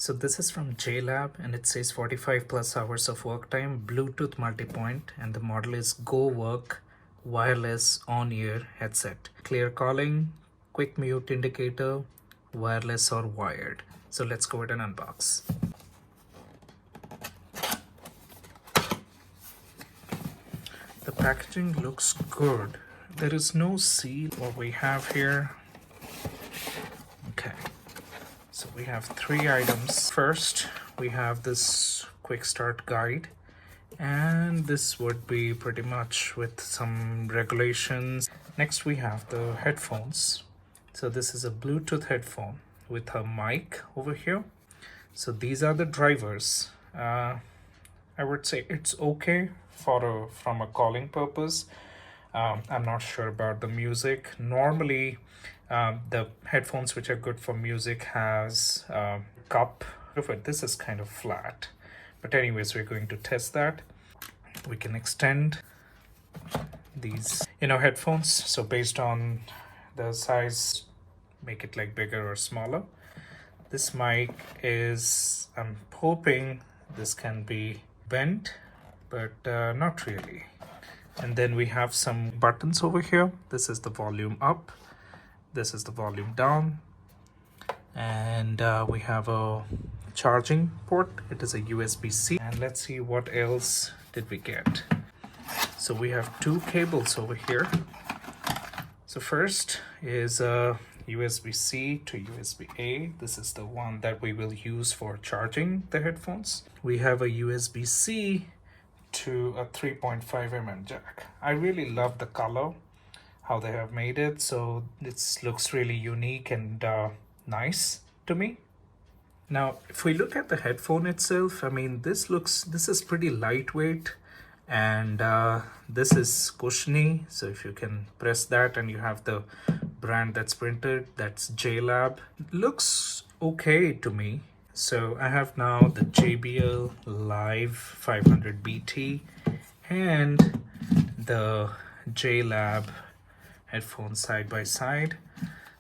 So this is from JLAB and it says 45 plus hours of work time, Bluetooth multi-point, and the model is Go Work wireless on-ear headset. Clear calling, quick mute indicator, wireless or wired. So let's go ahead and unbox. The packaging looks good. There is no seal. What we have here. Okay. So we have 3 items. First, we have this quick start guide, and this would be pretty much with some regulations. Next, we have the headphones. So this is a Bluetooth headphone with a mic over here. So these are the drivers. I would say it's okay from a calling purpose. I'm not sure about the music. Normally, the headphones which are good for music has cup. But this is kind of flat. But anyways, we're going to test that. We can extend these, headphones. So based on the size, make it like bigger or smaller. This mic is, I'm hoping this can be bent, but not really. And then we have some buttons over here. This is the volume up. This is the volume down. And we have a charging port. It is a USB-C. And let's see what else did we get. So we have 2 cables over here. So first is a USB-C to USB-A. This is the one that we will use for charging the headphones. We have a USB-C to a 3.5mm jack. I really love the color, how they have made it. So this looks really unique and nice to me. Now, if we look at the headphone itself, I mean, this is pretty lightweight, and this is cushiony. So if you can press that and you have the brand that's printed, that's JLAB. It looks okay to me. So I have now the JBL Live 500 BT and the JLAB headphones side by side.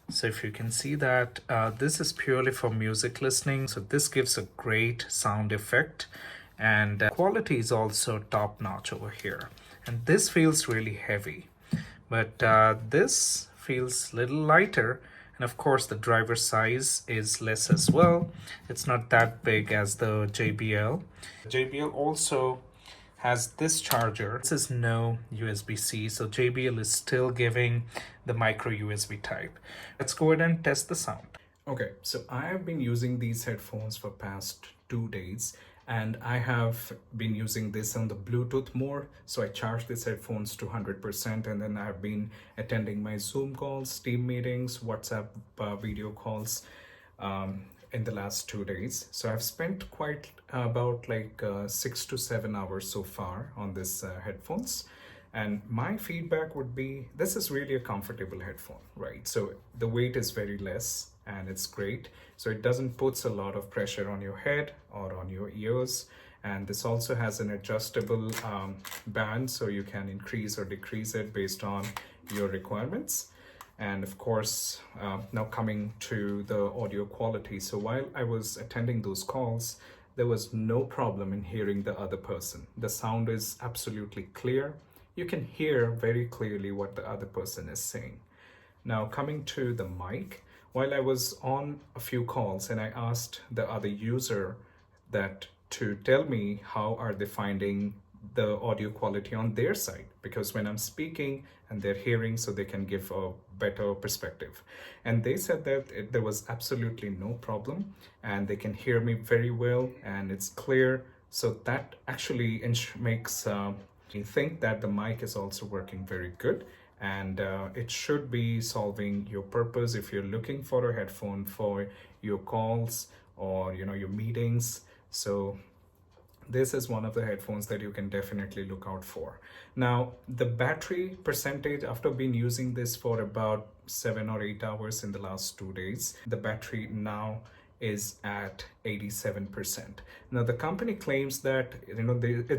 So if you can see that, this is purely for music listening. So this gives a great sound effect, and quality is also top notch over here. And this feels really heavy, but this feels a little lighter. And of course, the driver size is less as well. It's not that big as the JBL. JBL also has this charger. This is no USB-C, so JBL is still giving the micro USB type. Let's go ahead and test the sound. Okay, so I have been using these headphones for past 2 days, and I have been using this on the Bluetooth more. So I charge these headphones to 100%, and then I've been attending my Zoom calls, team meetings, WhatsApp video calls in the last 2 days. So I've spent quite about like 6 to 7 hours so far on this headphones. And my feedback would be, this is really a comfortable headphone, right? So the weight is very less and it's great. So it doesn't put a lot of pressure on your head or on your ears. And this also has an adjustable band, so you can increase or decrease it based on your requirements. And of course, now coming to the audio quality. So while I was attending those calls, there was no problem in hearing the other person. The sound is absolutely clear. You can hear very clearly what the other person is saying. Now coming to the mic, while I was on a few calls and I asked the other user that to tell me how are they finding the audio quality on their side, because when I'm speaking and they're hearing, so they can give a better perspective. And they said that there was absolutely no problem and they can hear me very well and it's clear. So that actually makes me think that the mic is also working very good, and it should be solving your purpose if you're looking for a headphone for your calls or your meetings. So this is one of the headphones that you can definitely look out for. Now, the battery percentage, after being using this for about 7 or 8 hours in the last 2 days, the battery now is at 87%. Now, the company claims that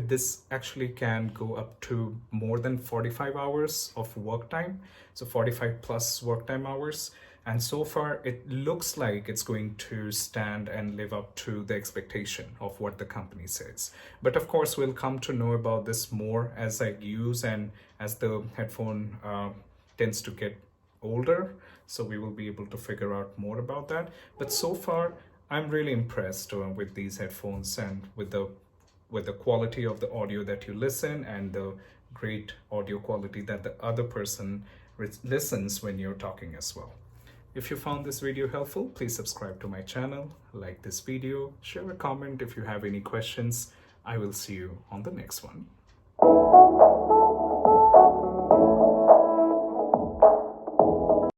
this actually can go up to more than 45 hours of work time, so 45 plus work time hours. And so far, it looks like it's going to stand and live up to the expectation of what the company says. But of course, we'll come to know about this more as I use and as the headphone tends to get older. So we will be able to figure out more about that. But so far, I'm really impressed with these headphones and with the quality of the audio that you listen and the great audio quality that the other person listens when you're talking as well. If you found this video helpful, please subscribe to my channel, like this video, share a comment if you have any questions. I will see you on the next one.